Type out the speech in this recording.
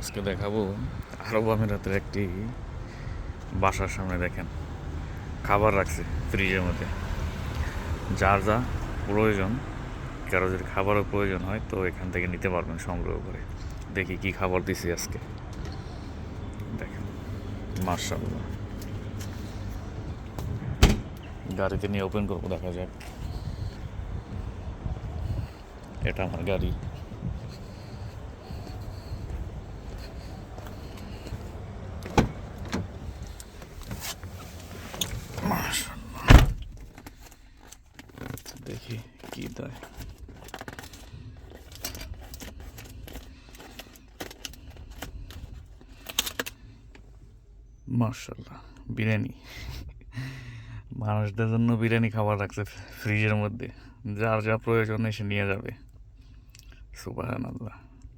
আজকে দেখাবো আরব আমিরাতের একটি বাসার সামনে দেখেন খাবার রাখছে ফ্রিজের মধ্যে। যার যা প্রয়োজন, কারো যদি খাবারও প্রয়োজন হয় তো এখান থেকে নিতে পারবেন সংগ্রহ করে। দেখি কি খাবার দিছি আজকে, দেখেন মাশাআল্লাহ। গাড়িতে নিয়ে ওপেন করবো, দেখা যাক। এটা আমার গাড়ি। মাশাআল্লাহ, দেখি কি দেয়। মাশাআল্লাহ, বিরিয়ানি। মানুষদের জন্য বিরিয়ানি খাবার রাখছে ফ্রিজের মধ্যে, যার যা প্রয়োজন এসে নিয়ে যাবে। সুবহানাল্লাহ।